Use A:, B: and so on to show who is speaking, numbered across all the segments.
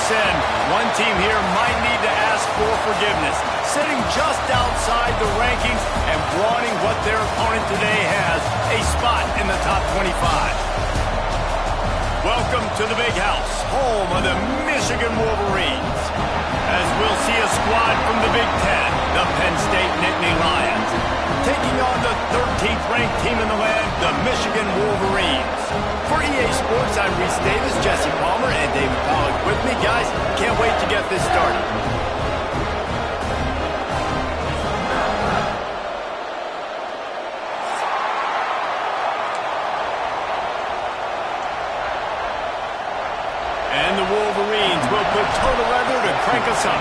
A: in. One team here might need to ask for forgiveness, sitting just outside the rankings and wanting what their opponent today has, a spot in the top 25. Welcome to the Big House, home of the Michigan Wolverines. As we'll see a squad from the Big Ten, the Penn State Nittany Lions, taking on the 13th ranked team in the land, the Michigan Wolverines. For EA Sports, I'm Reese Davis, Jesse Palmer, and David Pollack with me. Guys, can't wait to get this started. And the Wolverines will put toe to leather to crank us up.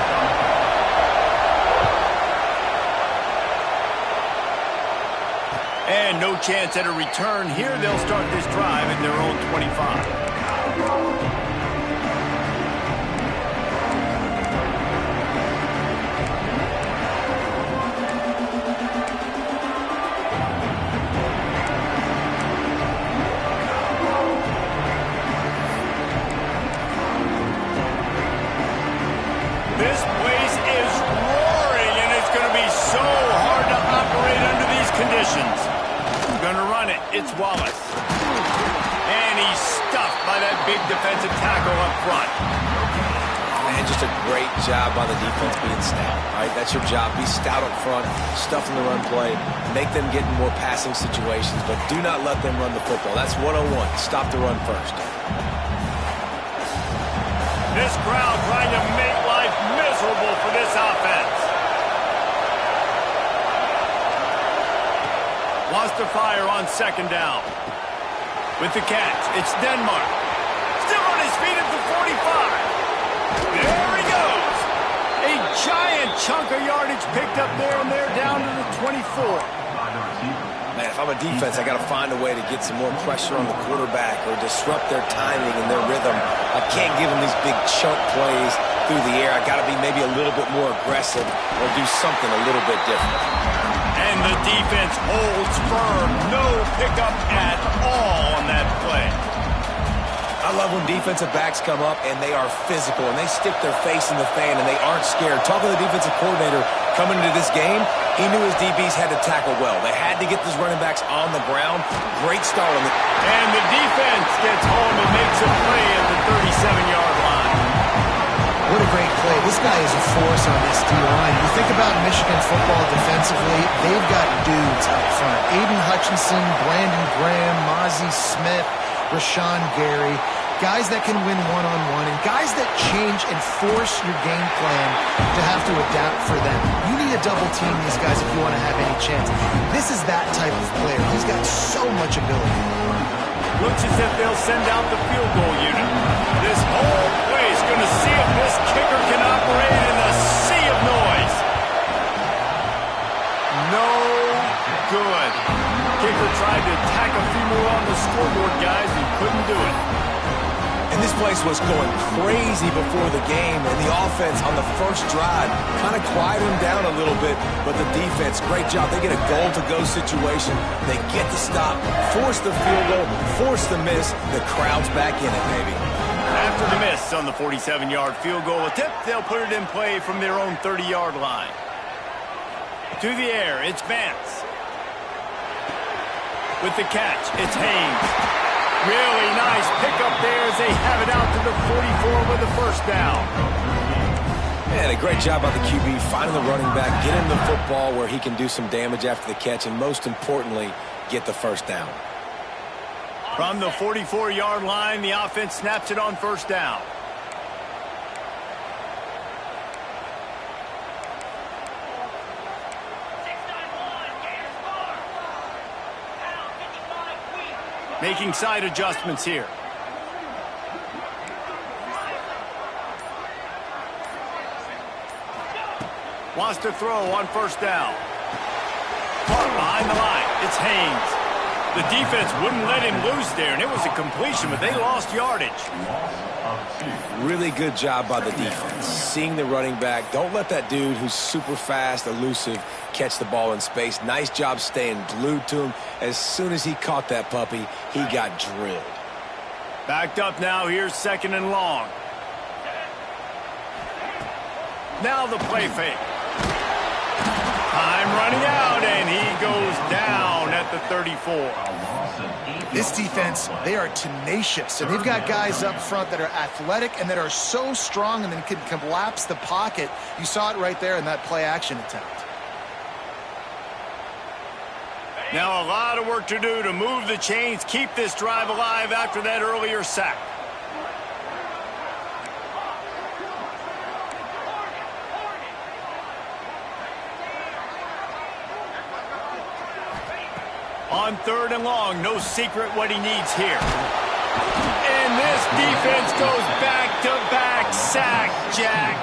A: And no chance at a return here. They'll start this drive at their own 25. This place is roaring, and it's going to be so hard to operate under these conditions. Going to run it. It's Wallace. And he's stuffed by that big defensive tackle up front.
B: Man, just a great job by the defense being stout. All right, that's your job. Be stout up front, stuff in the run play, make them get in more passing situations, but do not let them run the football. That's 101. Stop the run first.
A: This crowd trying to make life miserable for this offense. Wants to fire on second down. With the catch, it's Denmark. Still on his feet at the 45. There he goes. A giant chunk of yardage picked up there, and they're down to the 24.
B: Man, if I'm a defense, I got to find a way to get some more pressure on the quarterback or disrupt their timing and their rhythm. I can't give them these big chunk plays through the air. I got to be maybe a little bit more aggressive or do something a little bit different.
A: And the defense holds firm. No pickup at all on that play.
B: I love when defensive backs come up and they are physical and they stick their face in the fan and they aren't scared. Talking to the defensive coordinator coming into this game, he knew his DBs had to tackle well. They had to get these running backs on the ground. Great start on the...
A: And the defense gets home and makes a play at the 37-yard line.
C: What a great play. This guy is a force on this D-line. You think about Michigan football defensively, they've got dudes up front. Aiden Hutchinson, Brandon Graham, Mozzie Smith, Rashawn Gary, guys that can win one-on-one and guys that change and force your game plan to have to adapt for them. You need to double team these guys if you want to have any chance. This is that type of player. He's got so much ability.
A: Looks as if they'll send out the field goal unit. This whole play is going to see if this kicker can operate in a sea of noise. No good. Kicker tried to tack a few more on the scoreboard, guys, and couldn't do it.
B: And this place was going crazy before the game, and the offense on the first drive kind of quieted them down a little bit, but the defense, great job. They get a goal-to-go situation. They get the stop, force the field goal, force the miss. The crowd's back in it, baby.
A: After the miss on the 47-yard field goal attempt, they'll put it in play from their own 30-yard line. To the air, it's Vance. With the catch, it's Haynes. Really nice pickup there as they have it out to the 44 with the first down.
B: Man, a great job by the QB finding the running back, get him the football where he can do some damage after the catch, and most importantly, get the first down.
A: From the 44-yard line, the offense snaps it on first down. Making side adjustments here. Wants to throw on first down. Caught behind the line. It's Haynes. The defense wouldn't let him loose there, and it was a completion, but they lost yardage.
B: Really good job by the defense. Seeing the running back. Don't let that dude who's super fast, elusive, catch the ball in space. Nice job staying glued to him. As soon as he caught that puppy, he got drilled.
A: Backed up now. Here's second and long. Now the play fake. Time running out, and he goes down at the 34.
C: This defense, they are tenacious, and they've got guys up front that are athletic and that are so strong and then can collapse the pocket. You saw it right there in that play-action attempt.
A: Now a lot of work to do to move the chains, keep this drive alive after that earlier sack. On 3rd and long, no secret what he needs here. And this defense goes back-to-back sack, Jack.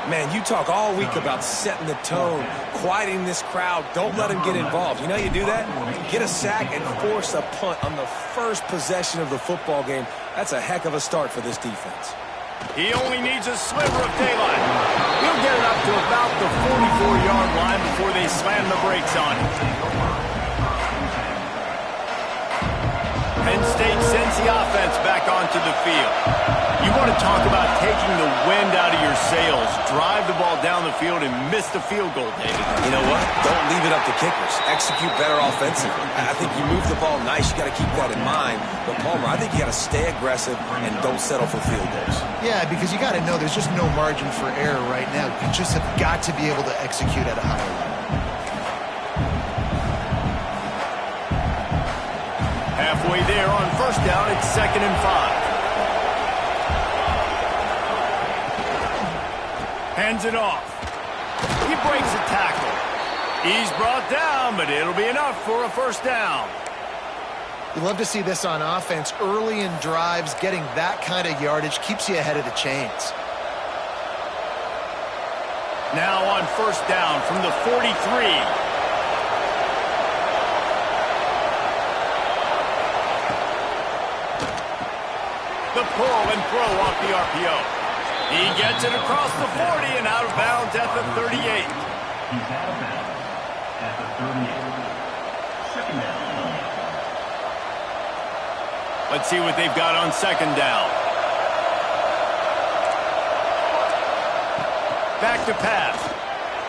B: Man, you talk all week about setting the tone, quieting this crowd. Don't let him get involved. You know how you do that? Get a sack and force a punt on the first possession of the football game. That's a heck of a start for this defense.
A: He only needs a sliver of daylight. He'll get it up to about the 44-yard line before they slam the brakes on him. Penn State sends the offense back onto the field. You want to talk about taking the wind out of your sails. Drive the ball down the field and miss the field goal, David.
B: You know what? Don't leave it up to kickers. Execute better offensively. I think you move the ball nice. You got to keep that in mind. But, Palmer, I think you got to stay aggressive and don't settle for field goals.
C: Yeah, because you got to know there's just no margin for error right now. You just have got to be able to execute at a higher level.
A: Halfway there on 1st down, it's 2nd and 5. Hands it off. He breaks a tackle. He's brought down, but it'll be enough for a 1st down.
C: You love to see this on offense. Early in drives, getting that kind of yardage keeps you ahead of the chains.
A: Now on 1st down from the 43. The pull and throw off the RPO. He gets it across the 40 and out of bounds at the 38.
D: He's out of bounds at the 38. 2nd down.
A: Let's see what they've got on 2nd down. Back to pass.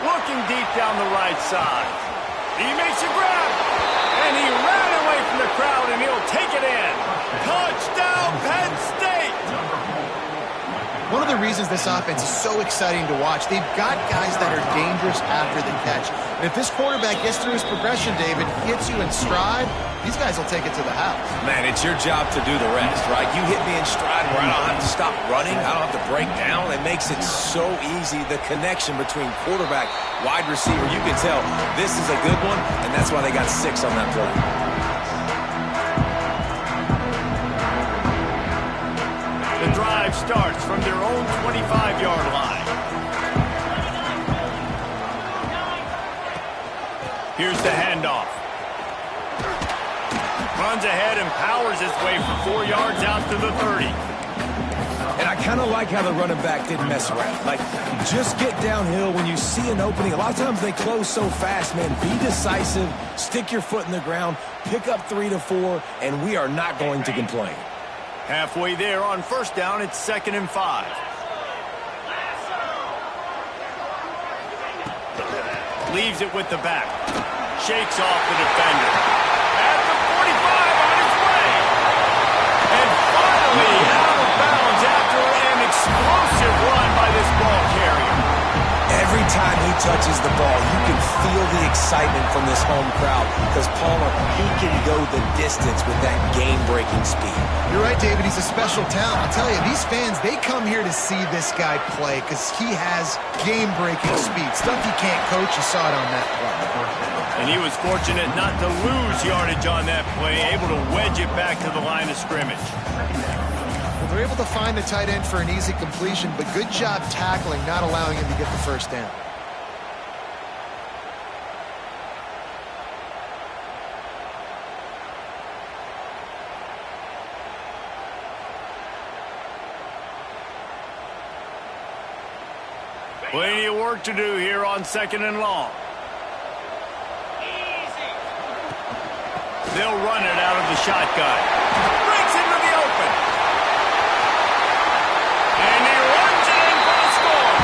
A: Looking deep down the right side. He makes a grab. And he ran away from the crowd, and he'll take it in. Touchdown, Penn State!
C: One of the reasons this offense is so exciting to watch, they've got guys that are dangerous after the catch. And if this quarterback gets through his progression, David, hits you in stride, these guys will take it to the house.
B: Man, it's your job to do the rest, right? You hit me in stride where I don't have to stop running. I don't have to break down. It makes it so easy, the connection between quarterback, wide receiver. You can tell this is a good one, and that's why they got 6 on that play.
A: The drive starts from their own 25-yard line. Here's the handoff. Runs ahead and powers his way for 4 yards out to the 30.
B: And I kind of like how the running back didn't mess around. Like, just get downhill when you see an opening. A lot of times they close so fast, man. Be decisive, stick your foot in the ground, pick up 3 to 4, and we are not going to complain.
A: Halfway there on 1st down, it's 2nd and 5. Leaves it with the back. Shakes off the defender. At the 45 on his way. And finally out of bounds after an explosive run by this ball carrier.
B: Every time he touches the ball, you can feel the excitement from this home crowd because Palmer, he can go the distance with that game-breaking speed.
C: You're right, David. He's a special talent. I'll tell you, these fans, they come here to see this guy play because he has game-breaking speed. Stuff you can't coach. You saw it on that play.
A: And he was fortunate not to lose yardage on that play, able to wedge it back to the line of scrimmage.
C: They're able to find the tight end for an easy completion, but good job tackling, not allowing him to get the 1st down.
A: Plenty of work to do here on 2nd and long. They'll run it out of the shotgun. Breaks into the open. And he runs it in for the score.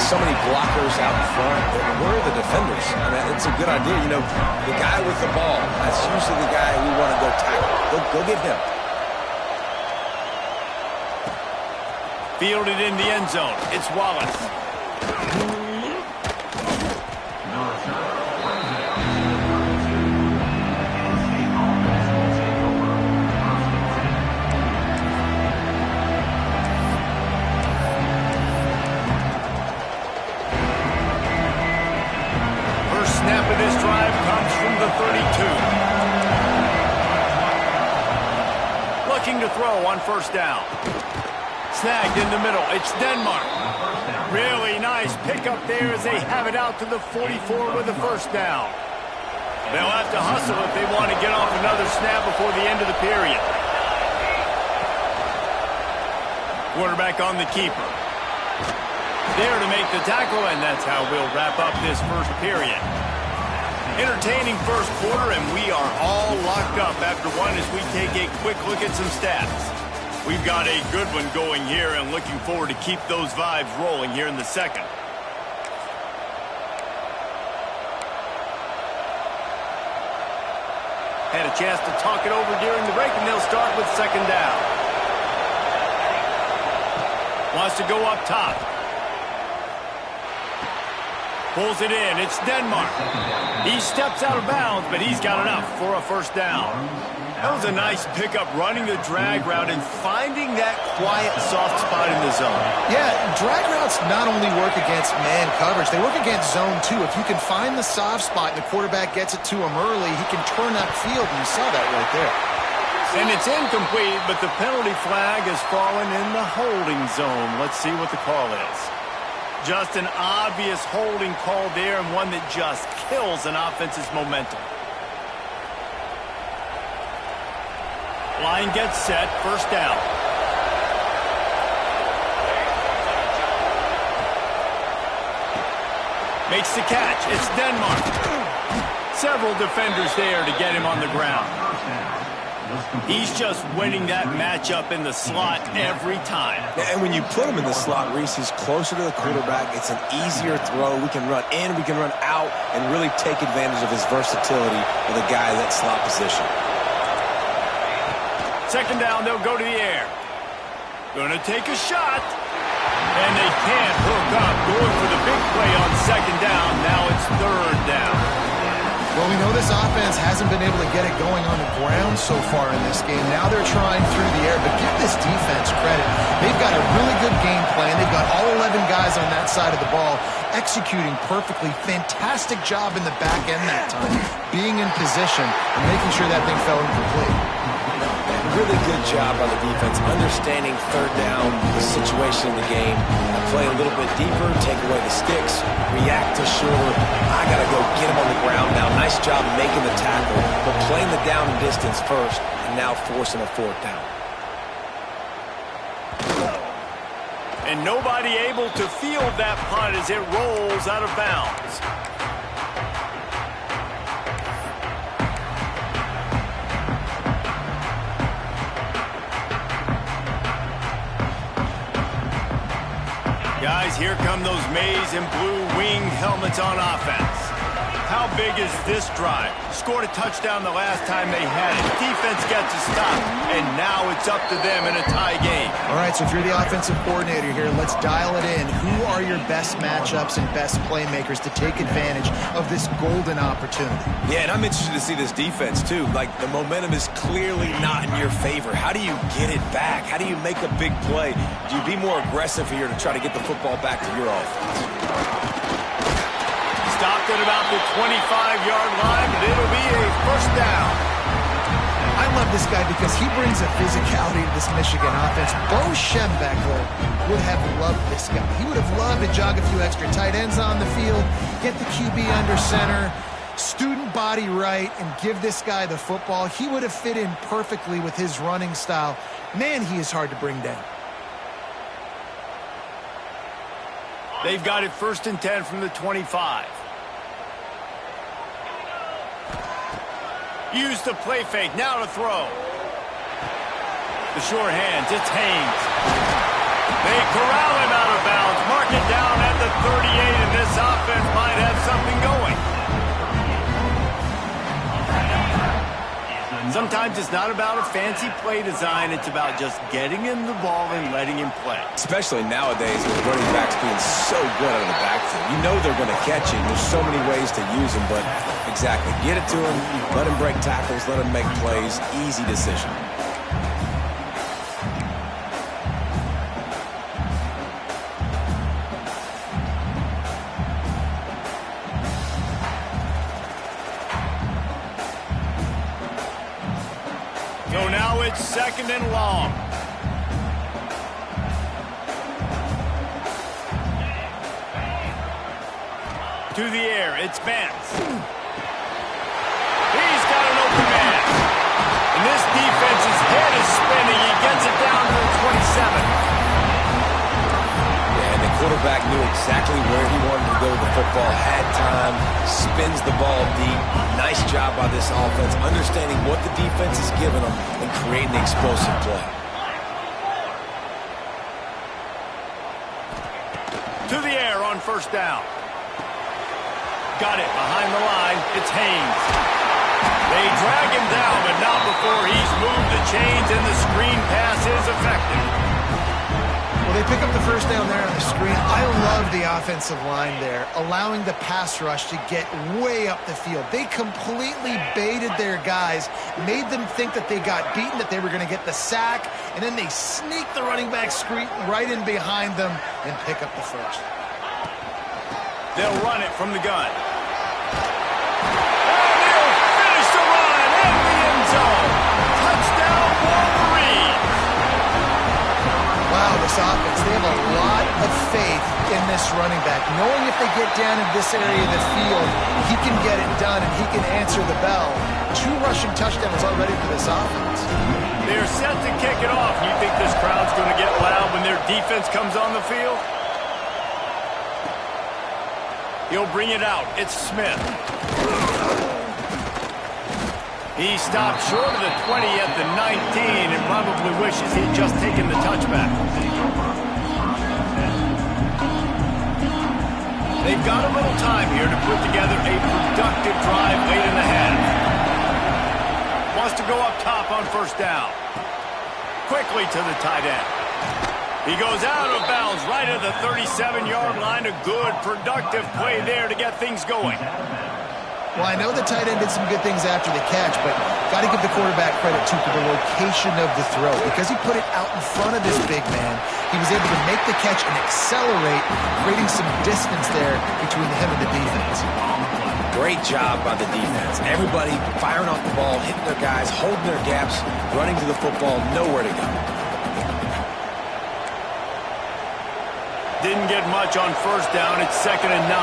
B: so many blockers out in front. Where are the defenders? I mean, it's a good idea. You know, the guy with the ball, that's usually the guy we want to go tackle. Go get him.
A: Fielded in the end zone. It's Wallace. Snap of this drive comes from the 32. Looking to throw on first down. Snagged in the middle. It's Denmark. Really nice pickup there as they have it out to the 44 with the first down. They'll have to hustle if they want to get off another snap before the end of the period. Quarterback on the keeper. There to make the tackle, and that's how we'll wrap up this first period. Entertaining first quarter, and we are all locked up after one as we take a quick look at some stats. We've got a good one going here and looking forward to keep those vibes rolling here in the second. Had a chance to talk it over during the break, and they'll start with second down. Wants to go up top. Pulls it in. It's Denmark. He steps out of bounds, but he's got enough for a first down. That was a nice pickup, running the drag route and finding that quiet, soft spot in the zone.
C: Yeah, drag routes not only work against man coverage, they work against zone too. If you can find the soft spot and the quarterback gets it to him early, he can turn that field, and you saw that right there.
A: And it's incomplete, but the penalty flag has fallen in the holding zone. Let's see what the call is. Just an obvious holding call there, and one that just kills an offense's momentum. Line gets set, first down. Makes the catch, it's Denmark. Several defenders there to get him on the ground. He's just winning that matchup in the slot every time.
B: And when you put him in the slot, Reese, he's closer to the quarterback. It's an easier throw. We can run in, we can run out, and really take advantage of his versatility with a guy in that slot position.
A: Second down, they'll go to the air. Gonna take a shot. And they can't hook up. Going for the big play on second down. Now it's third down.
C: Well, we know this offense hasn't been able to get it going on the ground so far in this game. Now they're trying through the air, but give this defense credit. They've got a really good game plan. They've got all 11 guys on that side of the ball executing perfectly. Fantastic job in the back end that time, being in position and making sure that thing fell incomplete.
B: Really good job by the defense, understanding third down, the situation in the game, and play a little bit deeper, take away the sticks, react to shorter. I got to go get him on the ground now. Nice job making the tackle, but playing the down and distance first, and now forcing a fourth down.
A: And nobody able to field that punt as it rolls out of bounds. Guys, here come those maize and blue winged helmets on offense. How big is this drive? Scored a touchdown the last time they had it. Defense got to stop, and now it's up to them in a tie game.
C: All right, so if you're the offensive coordinator here, let's dial it in. Who are your best matchups and best playmakers to take advantage of this golden opportunity?
B: Yeah, and I'm interested to see this defense, too. Like, the momentum is clearly not in your favor. How do you get it back? How do you make a big play? Do you be more aggressive here to try to get the football back to your offense?
A: Stopped at about the 25-yard line, but it'll be a first down.
C: I love this guy because he brings a physicality to this Michigan offense. Bo Schembechler would have loved this guy. He would have loved to jog a few extra tight ends on the field, get the QB under center, student body right, and give this guy the football. He would have fit in perfectly with his running style. Man, he is hard to bring down.
A: They've got it 1st and 10 from the 25. Use the play fake, now to throw. The short hands, it's Haynes. They corral him out of bounds, mark it down at the sometimes it's not about a fancy play design. It's about just getting him the ball and letting him play.
B: Especially nowadays with running backs being so good out of the backfield. You know they're going to catch him. There's so many ways to use him, but exactly. Get it to him, let him break tackles, let him make plays. Easy decision.
A: So now it's 2nd and long. To the air, it's Vance. He's got an open man. And this defense's head is spinning. He gets it down to the 27.
B: Yeah, and the quarterback knew exactly where he wanted to go with the football, had time, spins the ball deep. Nice job by this offense, understanding what the defense is giving them and creating the explosive play.
A: To the air on 1st down. Got it behind the line. It's Haynes. They drag him down, but not before he's moved the chains, and the screen pass is effective.
C: Well, they pick up the 1st down there on the screen. I love the offensive line there, allowing the pass rush to get way up the field. They completely baited their guys, made them think that they got beaten, that they were going to get the sack, and then they sneak the running back screen right in behind them and pick up the 1st.
A: They'll run it from the gun. And they'll finish the run in the end zone. Touchdown, Wolverine.
C: Wow, this offense, they have a lot of faith in this running back, knowing if they get down in this area of the field, he can get it done and he can answer the bell. 2 rushing touchdowns already for this offense.
A: They're set to kick it off. You think this crowd's going to get loud when their defense comes on the field? He'll bring it out. It's Smith. He stopped short of the 20 at the 19 and probably wishes he'd just taken the touchback. They've got a little time here to put together a productive drive late in the half. Wants to go up top on 1st down. Quickly to the tight end. He goes out of bounds right at the 37-yard line. A good, productive play there to get things going.
C: Well, I know the tight end did some good things after the catch, but got to give the quarterback credit, too, for the location of the throw. Because he put it out in front of this big man, he was able to make the catch and accelerate, creating some distance there between him and the defense.
B: Great job by the defense. Everybody firing off the ball, hitting their guys, holding their gaps, running to the football, nowhere to go.
A: Didn't get much on 1st down. It's 2nd and 9.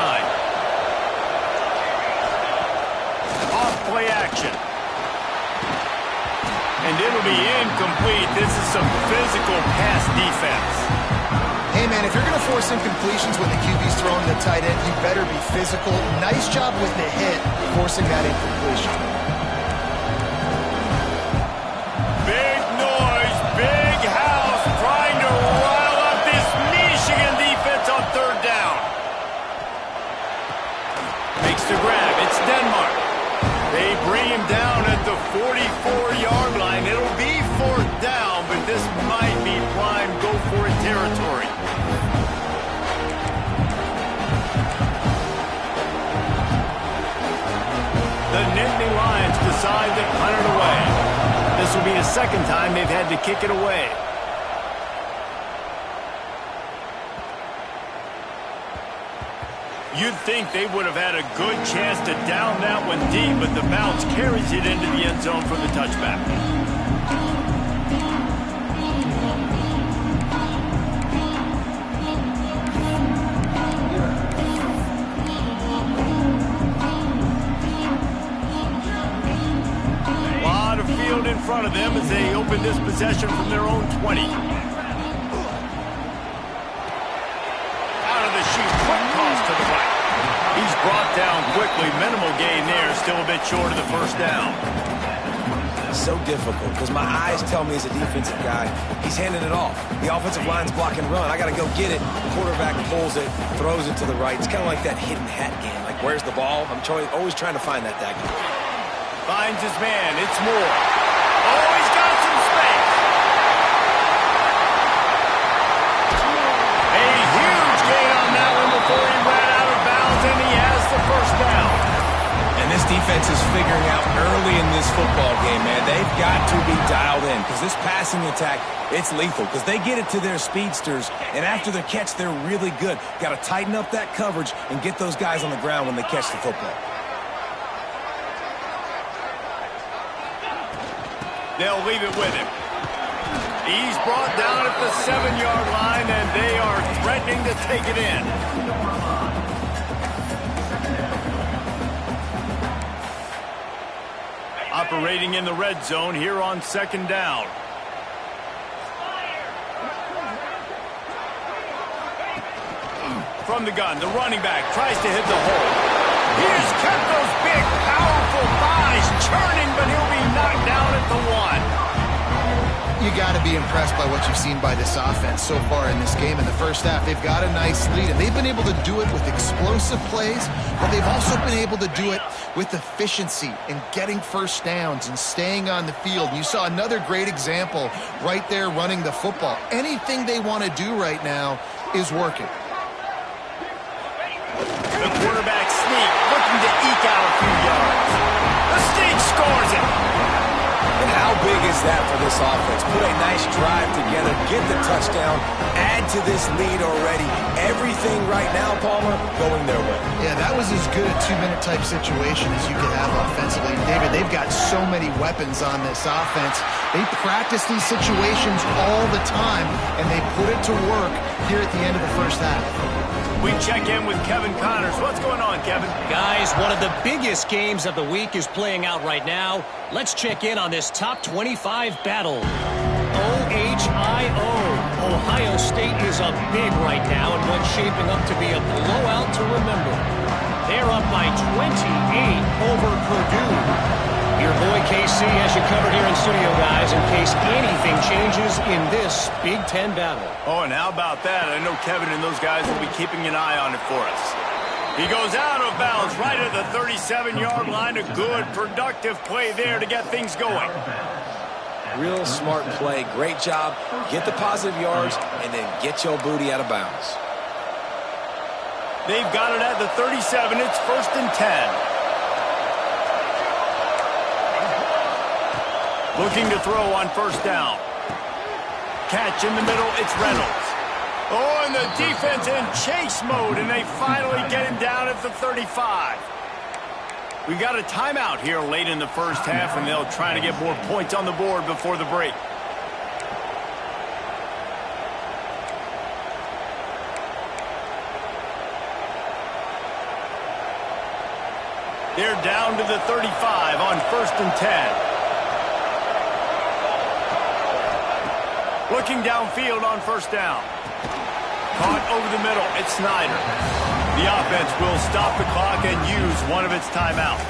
A: Off play action. And it'll be incomplete. This is some physical pass defense.
C: Hey, man, if you're going to force incompletions when the QB's throwing the tight end, you better be physical. Nice job with the hit, forcing that incompletion.
A: Big noise, big house, trying to rile up this Michigan defense on 3rd down. Makes the grab. It's Denmark. They bring him down at the 44-yard line. It'll be 4th down, but this might be prime go-for-it territory. The Nittany Lions decide to punt it away. This will be the 2nd time they've had to kick it away. You'd think they would have had a good chance to down that one deep, but the bounce carries it into the end zone for the touchback. A lot of field in front of them as they open this possession from their own 20. To the right. He's brought down quickly. Minimal gain there. Still a bit short of the 1st down.
B: So difficult because my eyes tell me as a defensive guy, he's handing it off. The offensive line's blocking run. I got to go get it. The quarterback pulls it, throws it to the right. It's kind of like that hidden hat game. Like, where's the ball? I'm always trying to find that guy.
A: Finds his man. It's Moore.
B: defense is figuring out early in this football game, man. They've got to be dialed in because this passing attack, it's lethal because they get it to their speedsters, and after the catch, they're really good. Got to tighten up that coverage and get those guys on the ground when they catch the football.
A: They'll leave it with him. He's brought down at the 7-yard line, and they are threatening to take it in. Operating in the red zone here on 2nd down. From the gun, the running back tries to hit the hole. He has kept those big, powerful thighs churning, but he'll be knocked down at the 1.
C: You got to be impressed by what you've seen by this offense so far in this game. In the first half, they've got a nice lead, and they've been able to do it with explosive plays, but they've also been able to do it with efficiency and getting first downs and staying on the field. You saw another great example right there running the football. Anything they want to do right now is working.
A: The quarterback sneak, looking to eke out a few yards. The sneak scores it.
B: And how big is that for this offense? Put a nice drive together, get the touchdown, add to this lead already. Everything right now, Palmer, going their way.
C: Yeah, that was as good a 2-minute type situation as you could have offensively. David, they've got so many weapons on this offense. They practice these situations all the time, and they put it to work here at the end of the first half.
A: We check in with Kevin Connors. What's going on, Kevin?
E: Guys, one of the biggest games of the week is playing out right now. Let's check in on this top 25 battle. OHIO. Ohio State is up big right now, and what's shaping up to be a blowout to remember. They're up by 28 over Purdue. Your boy KC has you covered here in studio, guys, in case anything changes in this Big Ten battle.
A: Oh, and how about that? I know Kevin and those guys will be keeping an eye on it for us. He goes out of bounds right at the 37-yard line. A good, productive play there to get things going.
B: Real smart play. Great job. Get the positive yards, and then get your booty out of bounds.
A: They've got it at the 37. It's 1st and 10. Looking to throw on 1st down. Catch in the middle, it's Reynolds. Oh, and the defense in chase mode, and they finally get him down at the 35. We've got a timeout here late in the first half, and they'll try to get more points on the board before the break. They're down to the 35 on 1st and 10. Looking downfield on 1st down. Caught over the middle. It's Snyder. The offense will stop the clock and use one of its timeouts.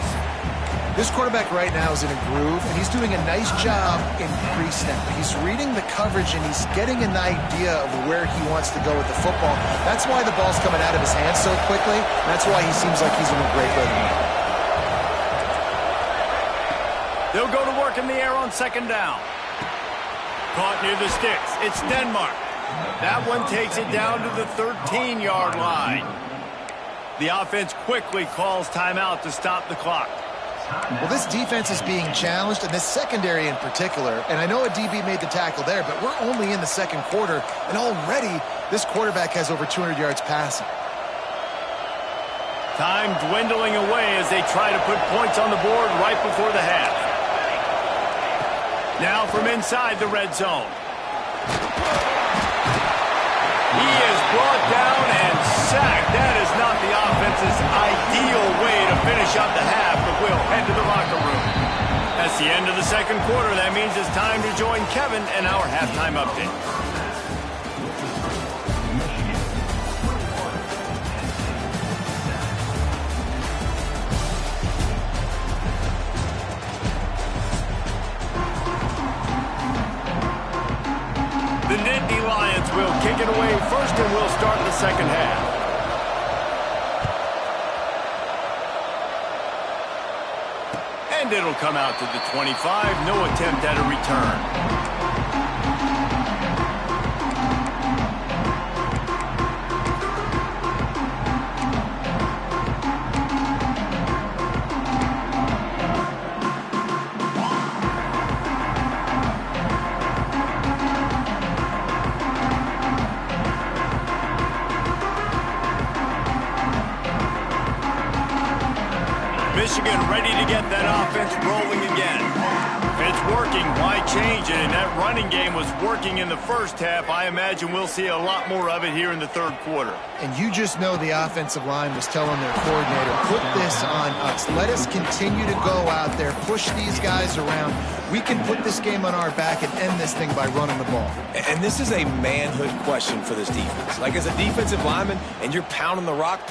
C: This quarterback right now is in a groove, and he's doing a nice job in pre-snap. He's reading the coverage, and he's getting an idea of where he wants to go with the football. That's why the ball's coming out of his hands so quickly. That's why he seems like he's in a great rhythm.
A: They'll go to work in the air on 2nd down. Caught near the sticks. It's Denmark. That one takes it down to the 13-yard line. The offense quickly calls timeout to stop the clock.
C: Well, this defense is being challenged, and this secondary in particular. And I know a DB made the tackle there, but we're only in the 2nd quarter, and already this quarterback has over 200 yards passing.
A: Time dwindling away as they try to put points on the board right before the half. Now from inside the red zone. He is brought down and sacked. That is not the offense's ideal way to finish up the half, but we'll head to the locker room. That's the end of the 2nd quarter. That means it's time to join Kevin in our halftime update. The Nittany Lions will kick it away first, and we'll start the 2nd half. And it'll come out to the 25. No attempt at a return. Michigan ready to get that offense rolling again. If it's working, why change it? And that running game was working in the first half. I imagine we'll see a lot more of it here in the third quarter.
C: And you just know the offensive line was telling their coordinator, put this on us. Let us continue to go out there, push these guys around. We can put this game on our back and end this thing by running the ball.
B: And this is a manhood question for this defense. Like, as a defensive lineman, and you're pounding the rock,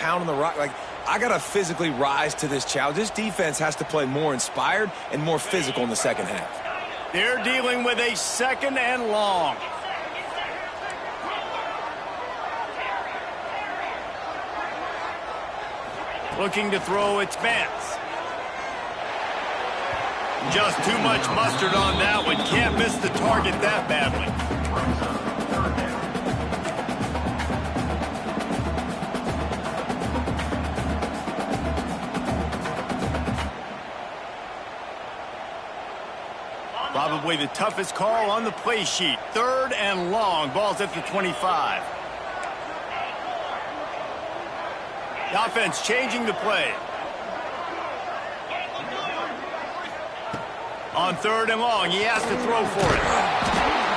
B: like, I got to physically rise to this challenge. This defense has to play more inspired and more physical in the second half.
A: They're dealing with a second and long. Looking to throw, it's Vance. Just too much mustard on that one. Can't miss the target that badly. Probably the toughest call on the play sheet. Third and long. Ball's at the 25. The offense changing the play. On third and long, he has to throw for it.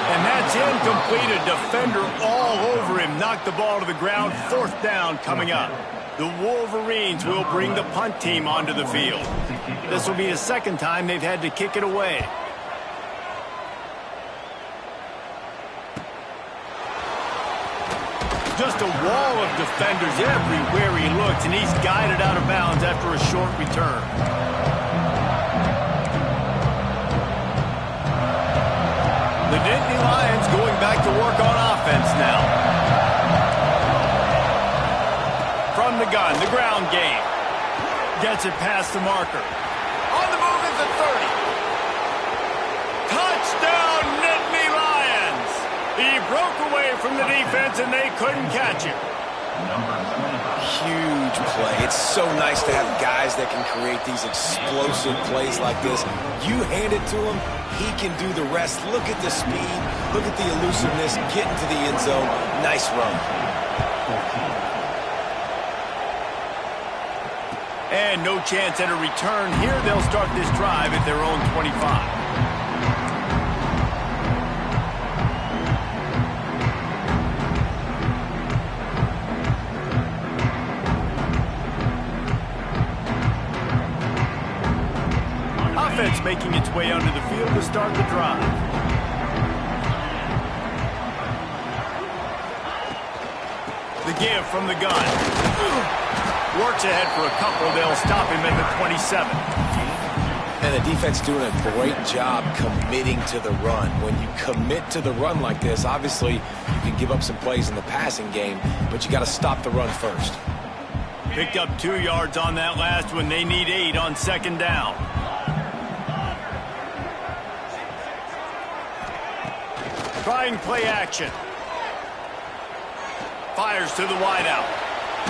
A: And that's incomplete. A defender all over him. Knocked the ball to the ground. Fourth down coming up. The Wolverines will bring the punt team onto the field. This will be the second time they've had to kick it away. Just a wall of defenders everywhere he looks, and he's guided out of bounds after a short return. The Nittany Lions going back to work on offense now. From the gun, the ground game. Gets it past the marker. On the move is the 30. Touchdown, Nittany Lions! He broke away from the defense, and they couldn't catch him.
B: Huge play. It's so nice to have guys that can create these explosive plays like this. You hand it to him, he can do the rest. Look at the speed. Look at the elusiveness. Get into the end zone. Nice run.
A: And no chance at a return here. They'll start this drive at their own 25. Offense making its way onto the field to start the drive. The give from the gun. Works ahead for a couple. They'll stop him at the 27.
B: And the defense doing a great job committing to the run. When you commit to the run like this, obviously you can give up some plays in the passing game, but you got to stop the run first.
A: Picked up 2 yards on that last one. They need 8 on second down. Trying play action. Fires to the wideout.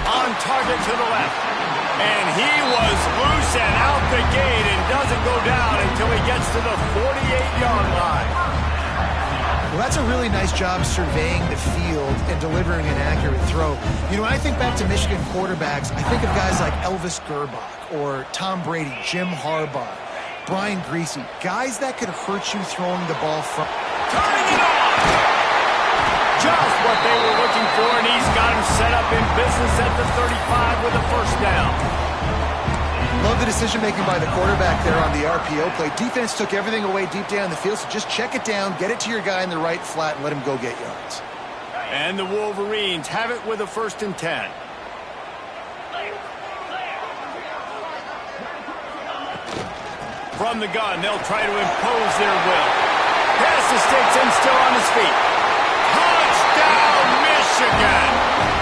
A: On target to the left. And he was loose and out the gate and doesn't go down until he gets to the 48-yard line.
C: Well, that's a really nice job surveying the field and delivering an accurate throw. You know, when I think back to Michigan quarterbacks, I think of guys like Elvis Gerbach or Tom Brady, Jim Harbaugh, Brian Griese, guys that could hurt you throwing the ball from.
A: Turning it on! Just what they were looking for, and he's got him set up in business at the 35 with a first down.
C: Love the decision-making by the quarterback there on the RPO play. Defense took everything away deep down the field, so just check it down, get it to your guy in the right flat, and let him go get yards.
A: And the Wolverines have it with a 1st and 10. From the gun, they'll try to impose their will. Pass the sticks and still on his feet. Touchdown, Michigan!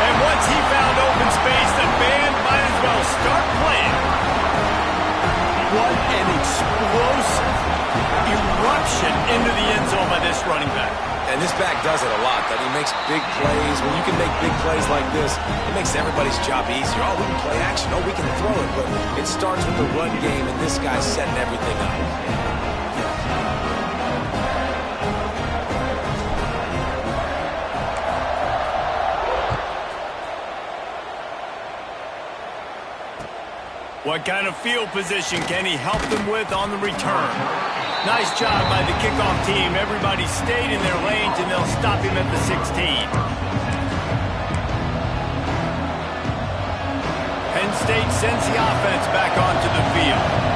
A: And once he found open space, the band might as well start playing. What an explosive eruption into the end zone by this running back.
B: And this back does it a lot. That he makes big plays. When you can make big plays like this, it makes everybody's job easier. Oh, we can play action. Oh, we can throw it. But it starts with the run game, and this guy's setting everything up.
A: What kind of field position can he help them with on the return? Nice job by the kickoff team. Everybody stayed in their lanes, and they'll stop him at the 16. Penn State sends the offense back onto the field.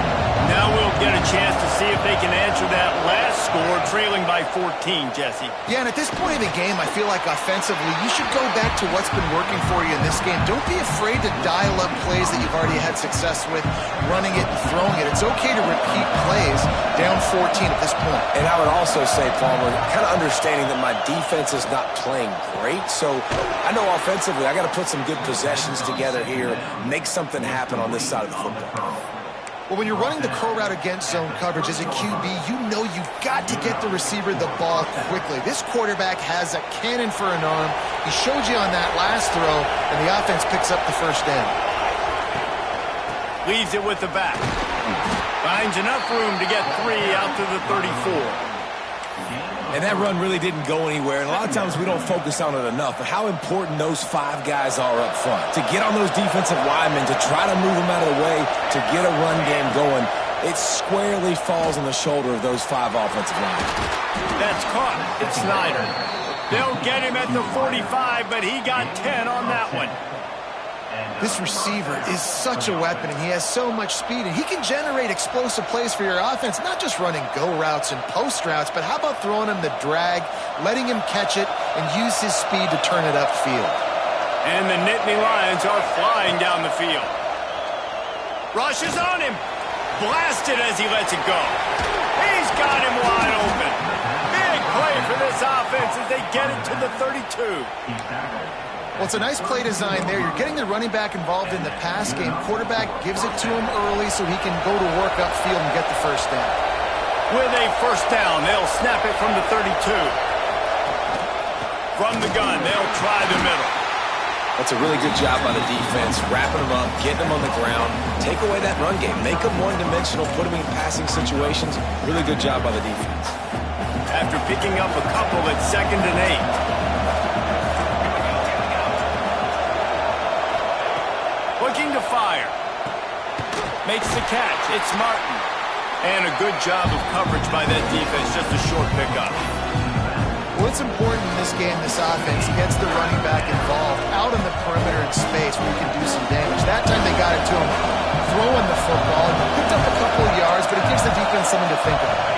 A: Now we'll get a chance to see if they can answer that last score, trailing by 14, Jesse.
C: Yeah, and at this point of the game, I feel like offensively, you should go back to what's been working for you in this game. Don't be afraid to dial up plays that you've already had success with, running it and throwing it. It's okay to repeat plays down 14 at this point.
B: And I would also say, Palmer, kind of understanding that my defense is not playing great, so I know offensively I got to put some good possessions together here, make something happen on this side of the football.
C: Well, when you're running the curl route against zone coverage as a QB, you know you've got to get the receiver the ball quickly. This quarterback has a cannon for an arm. He showed you on that last throw, and the offense picks up the first down.
A: Leaves it with the back. Finds enough room to get 3 out to the 34.
B: And that run really didn't go anywhere, and a lot of times we don't focus on it enough, but how important those 5 guys are up front. To get on those defensive linemen, to try to move them out of the way, to get a run game going, it squarely falls on the shoulder of those 5 offensive linemen.
A: That's caught. It's Snyder. They'll get him at the 45, but he got 10 on that one.
C: This receiver is such a weapon, and he has so much speed, and he can generate explosive plays for your offense, not just running go routes and post routes, but how about throwing him the drag, letting him catch it, and use his speed to turn it upfield.
A: And the Nittany Lions are flying down the field. Rushes on him. Blasted as he lets it go. He's got him wide open. Big play for this offense as they get it to the 32.
C: Well, it's a nice play design there. You're getting the running back involved in the pass game. Quarterback gives it to him early so he can go to work upfield and get the first down.
A: With a first down, they'll snap it from the 32. From the gun, they'll try the middle.
B: That's a really good job by the defense, wrapping them up, getting them on the ground, take away that run game, make them one-dimensional, put them in passing situations. Really good job by the defense.
A: After picking up a couple at 2nd and 8. Looking to fire. Makes the catch. It's Martin. And a good job of coverage by that defense. Just a short pickup.
C: Well, it's important in this game, this offense gets the running back involved out in the perimeter in space where he can do some damage. That time they got it to him throwing the football. Picked up a couple of yards, but it gives the defense something to think about.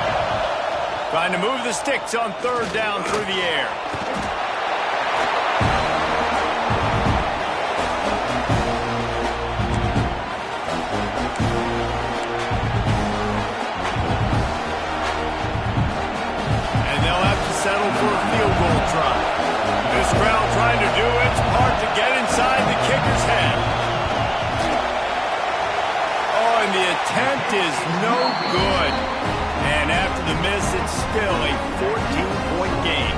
A: Trying to move the sticks on 3rd down through the air. Settle for a field goal try. This crowd trying to do its part to get inside the kicker's head. Oh, and the attempt is no good. And after the miss, it's still a 14-point game.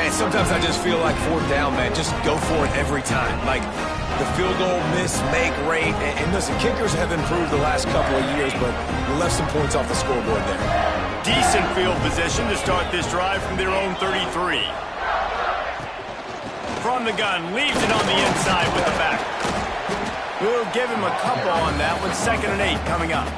B: And sometimes I just feel like 4th down, man. Just go for it every time. Like the field goal miss, make rate. And listen, kickers have improved the last couple of years, but we left some points off the scoreboard there.
A: Decent field position to start this drive from their own 33. From the gun, leaves it on the inside with the back. We'll give him a couple on that one. 2nd and 8 coming up.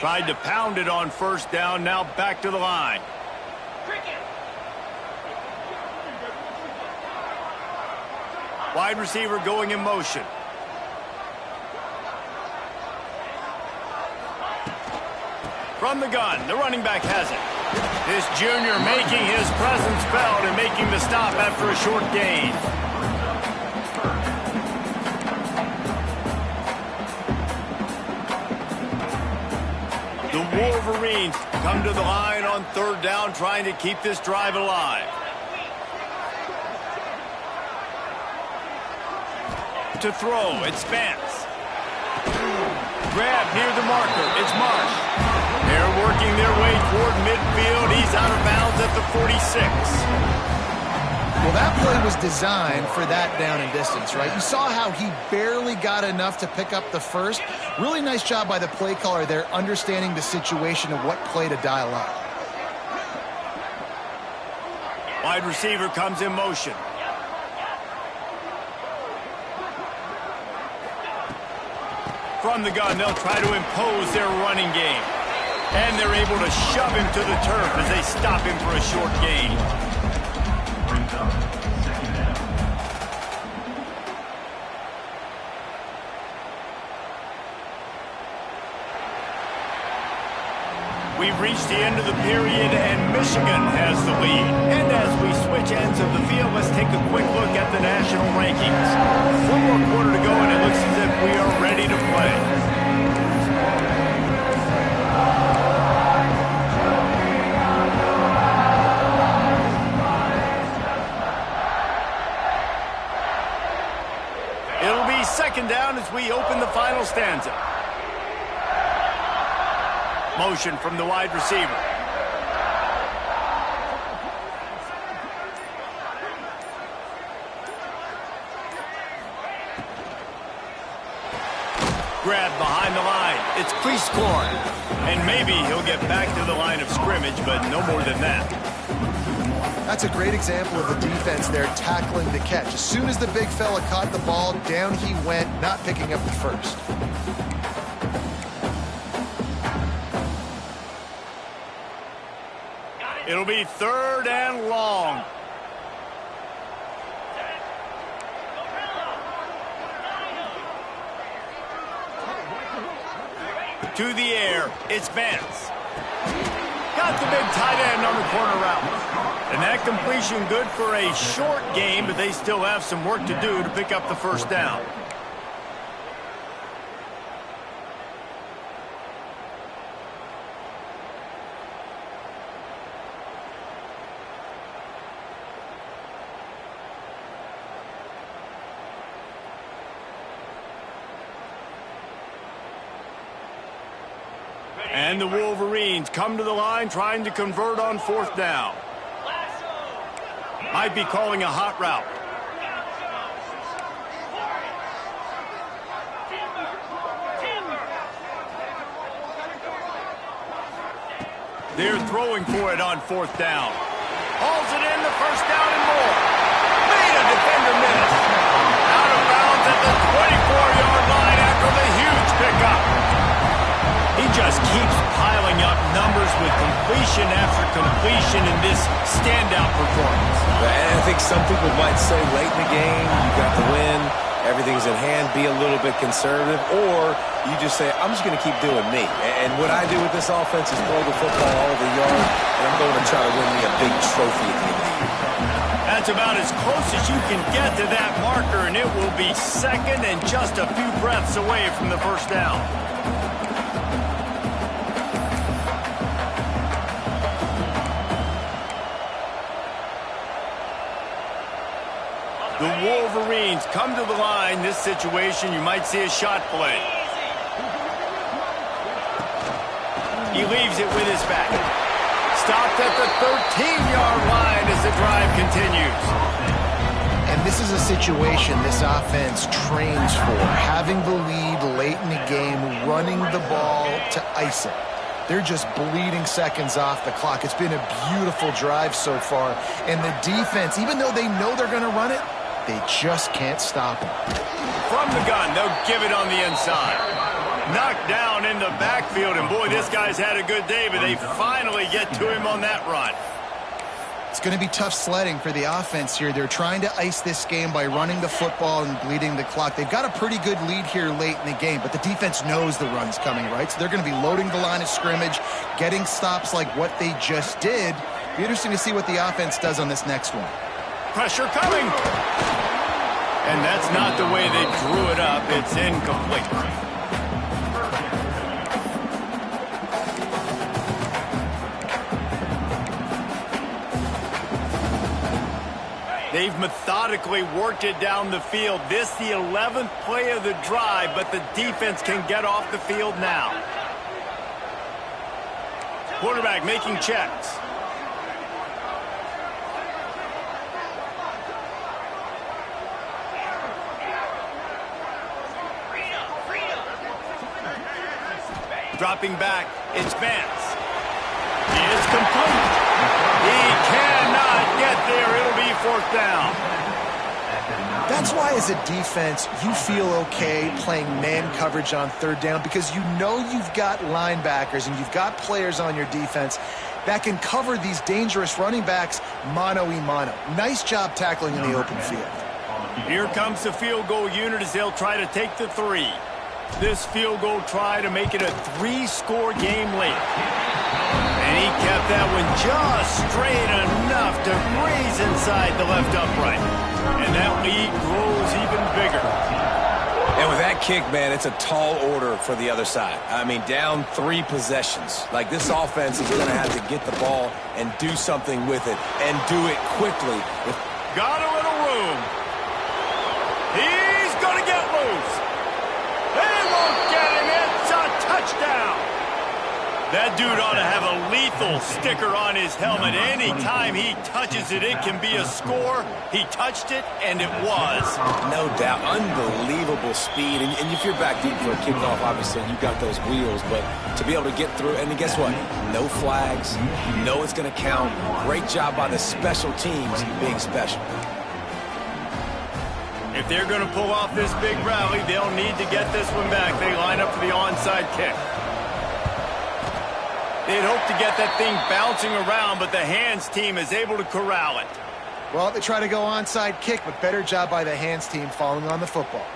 A: Tried to pound it on 1st down, now back to the line. Wide receiver going in motion. From the gun, the running back has it. This junior making his presence felt and making the stop after a short gain. Wolverines come to the line on 3rd down, trying to keep this drive alive. To throw, it's Vance. Grab near the marker, it's Marsh. They're working their way toward midfield. He's out of bounds at the 46.
C: Well, that play was designed for that down and distance, right? You saw how he barely got enough to pick up the first. Really nice job by the play caller there, understanding the situation of what play to dial up.
A: Wide receiver comes in motion. From the gun, they'll try to impose their running game. And they're able to shove him to the turf as they stop him for a short gain. We've reached the end of the period, and Michigan has the lead. And as we switch ends of the field, let's take a quick look at the national rankings. One more quarter to go, and it looks as if we are ready to play. It'll be second down as we open the final stanza. Motion from the wide receiver. Grab behind the line. It's Cleescorn. And maybe he'll get back to the line of scrimmage, but no more than that.
C: That's a great example of the defense there tackling the catch. As soon as the big fella caught the ball, down he went, not picking up the first.
A: It'll be third and long. To the air, it's Vance. Got the big tight end on the corner route. And that completion good for a short game, but they still have some work to do to pick up the first down. And the Wolverines come to the line trying to convert on fourth down. Might be calling a hot route. They're throwing for it on fourth down. Hauls it in, the first down and more. Made a defender miss. Out of bounds at the 24-yard line after the huge pickup. He just keeps piling up numbers with completion after completion in this standout performance.
B: And I think some people might say late in the game, you got the win, everything's in hand, be a little bit conservative, or you just say, I'm just going to keep doing me. And what I do with this offense is throw the football all over the yard, and I'm going to try to win me a big trophy at the end of the year.
A: That's about as close as you can get to that marker, and it will be second and just a few breaths away from the first down. The Wolverines come to the line. This situation, you might see a shot play. He leaves it with his back. Stopped at the 13-yard line as the drive continues.
C: And this is a situation this offense trains for. Having the lead late in the game, running the ball to ice it. They're just bleeding seconds off the clock. It's been a beautiful drive so far. And the defense, even though they know they're going to run it, they just can't stop him.
A: From the gun, they'll give it on the inside. Knocked down in the backfield, and boy, this guy's had a good day, but they finally get to him on that run.
C: It's going to be tough sledding for the offense here. They're trying to ice this game by running the football and bleeding the clock. They've got a pretty good lead here late in the game, but the defense knows the run's coming, right? So they're going to be loading the line of scrimmage, getting stops like what they just did. Be interesting to see what the offense does on this next one.
A: Pressure coming. And that's not the way they drew it up. It's incomplete. They've methodically worked it down the field. This the 11th play of the drive, but the defense can get off the field now. Quarterback making checks. dropping back. It's Vance. He is complete. He cannot get there. It'll be fourth down.
C: That's why as a defense, you feel okay playing man coverage on third down because you know you've got linebackers and you've got players on your defense that can cover these dangerous running backs mano-a-mano. Nice job tackling in the open field.
A: Here comes the field goal unit as they'll try to take the 3. This field goal try to make it a 3-score game late. And he kept that one just straight enough to graze inside the left upright. And that lead grows even bigger.
B: And with that kick, man, it's a tall order for the other side. I mean, down 3 possessions. Like, this offense is going to have to get the ball and do something with it and do it quickly.
A: Got a little room. He's going to get loose. They won't get him. It's a touchdown. That dude ought to have a lethal sticker on his helmet. Anytime he touches it, it can be a score. He touched it, and it was.
B: No doubt. Unbelievable speed. And if you're back deep for a kickoff, obviously, you've got those wheels. But to be able to get through, and guess what? No flags. You know it's going to count. Great job by the special teams being special.
A: If they're going to pull off this big rally, they'll need to get this one back. They line up for the onside kick. They'd hope to get that thing bouncing around, but the hands team is able to corral it.
C: Well, they try to go onside kick, but better job by the hands team falling on the football.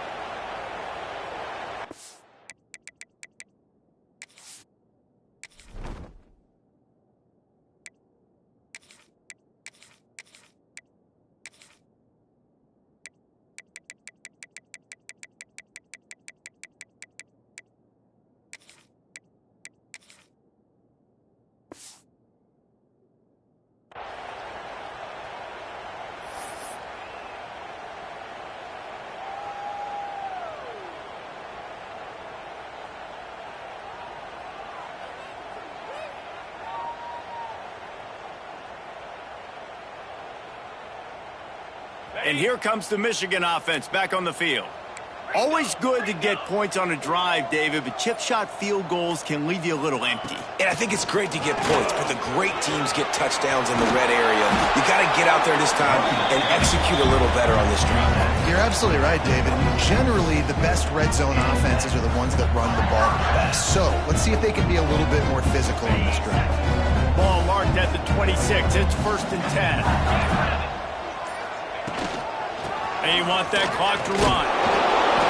A: And here comes the Michigan offense back on the field. Always good to get points on a drive, David, but chip shot field goals can leave you a little empty.
B: And I think it's great to get points, but the great teams get touchdowns in the red area. You got to get out there this time and execute a little better on this drive.
C: You're absolutely right, David. Generally, the best red zone offenses are the ones that run the ball the best. So let's see if they can be a little bit more physical in this drive.
A: Ball marked at the 26. It's 1st and 10. And you want that clock to run.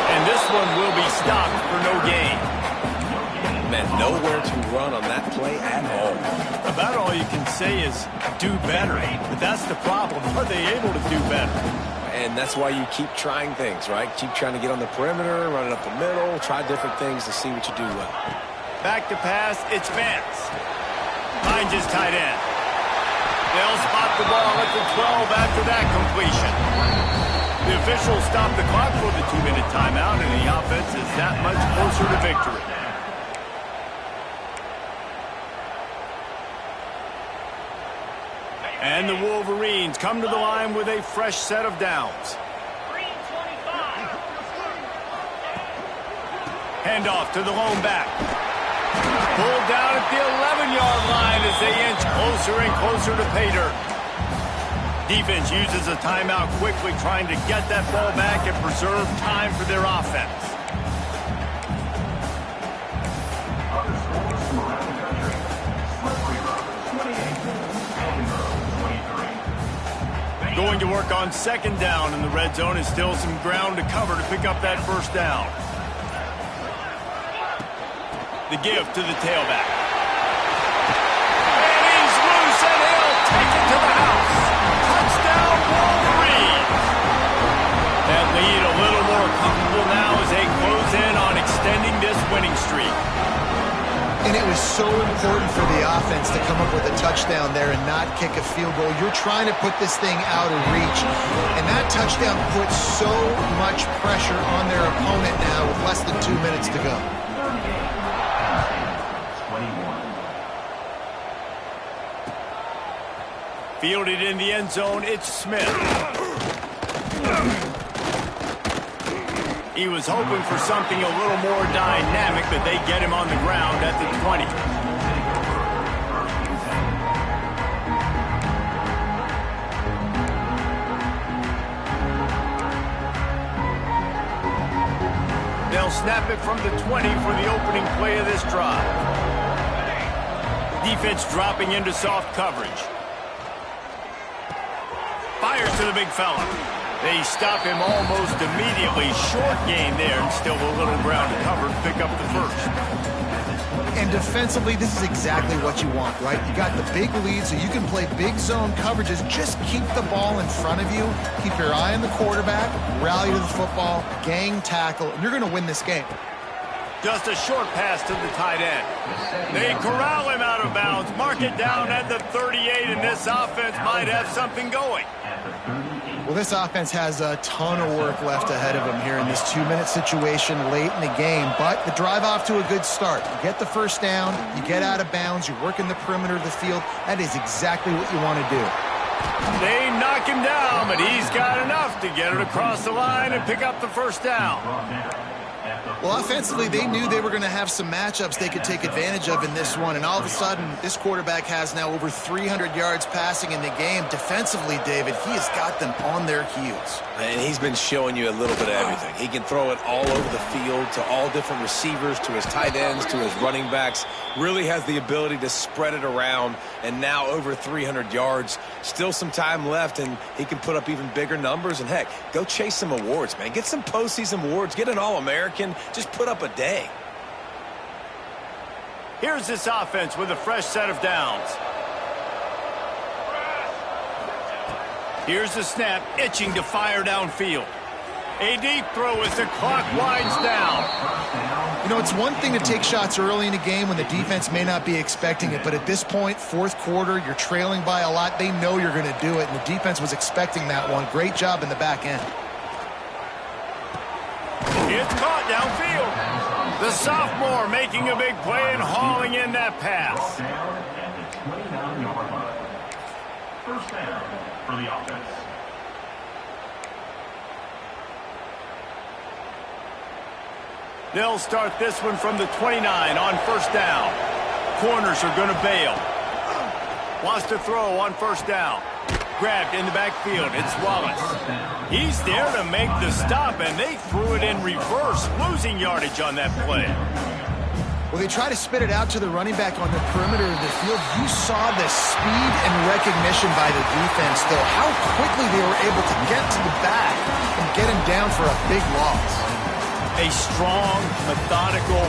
A: And this one will be stopped for no gain.
B: Man, nowhere to run on that play at all.
A: About all you can say is do better. But that's the problem. Are they able to do better?
B: And that's why you keep trying things, right? Keep trying to get on the perimeter, run it up the middle, try different things to see what you do well.
A: Back to pass, it's Vance. Finds his tight end. They'll spot the ball at the 12 after that completion. The officials stop the clock for the 2-minute timeout, and the offense is that much closer to victory. And the Wolverines come to the line with a fresh set of downs. Handoff to the lone back. Pulled down at the 11-yard line as they inch closer and closer to pay dirt. Defense uses a timeout quickly, trying to get that ball back and preserve time for their offense. Going to work on 2nd down in the red zone, is still some ground to cover to pick up that 1st down. The give to the tailback. And he's loose, and he'll take it to the house. Touchdown, Wolverines. That lead a little more comfortable now as they close in on extending this winning streak.
C: And it was so important for the offense to come up with a touchdown there and not kick a field goal. You're trying to put this thing out of reach. And that touchdown puts so much pressure on their opponent now with less than 2 minutes to go.
A: Fielded in the end zone, it's Smith. He was hoping for something a little more dynamic, but they get him on the ground at the 20. They'll snap it from the 20 for the opening play of this drive. Defense dropping into soft coverage. Fires to the big fella. They stop him almost immediately. Short gain there, and still a little ground covered. Pick up the first.
C: And defensively, this is exactly what you want, right? You got the big lead, so you can play big zone coverages. Just keep the ball in front of you. Keep your eye on the quarterback. Rally to the football. Gang tackle. And you're going to win this game.
A: Just a short pass to the tight end. They corral him out of bounds. Mark it down at the 38, and this offense might have something going.
C: Well, this offense has a ton of work left ahead of them here in this 2-minute situation late in the game. But the drive off to a good start. You get the first down, you get out of bounds, you're working the perimeter of the field. That is exactly what you want to do.
A: They knock him down, but he's got enough to get it across the line and pick up the first down.
C: Well, offensively, they knew they were going to have some matchups they could take advantage of in this one, and all of a sudden, this quarterback has now over 300 yards passing in the game. Defensively, David, he has got them on their heels.
B: And he's been showing you a little bit of everything. He can throw it all over the field to all different receivers, to his tight ends, to his running backs. Really has the ability to spread it around, and now over 300 yards. Still some time left, and he can put up even bigger numbers. And, heck, go chase some awards, man. Get some postseason awards. Get an All-American. Just put up a day.
A: Here's this offense with a fresh set of downs. Here's the snap, itching to fire downfield. A deep throw as the clock winds down.
C: You know, it's one thing to take shots early in a game when the defense may not be expecting it, but at this point, fourth quarter, you're trailing by a lot. They know you're going to do it, and the defense was expecting that one. Great job in the back end.
A: It's caught downfield. The sophomore making a big play and hauling in that pass.
D: First down for the offense.
A: They'll start this one from the 29 on first down. Corners are going to bail. Wants to throw on first down. Grabbed in the backfield. It's Wallace. He's there to make the stop, and they threw it in reverse, losing yardage on that play.
C: Well, they try to spit it out to the running back on the perimeter of the field. You saw the speed and recognition by the defense, though, how quickly they were able to get to the back and get him down for a big loss.
A: A strong, methodical,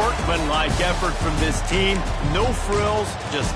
A: workmanlike effort from this team. No frills, just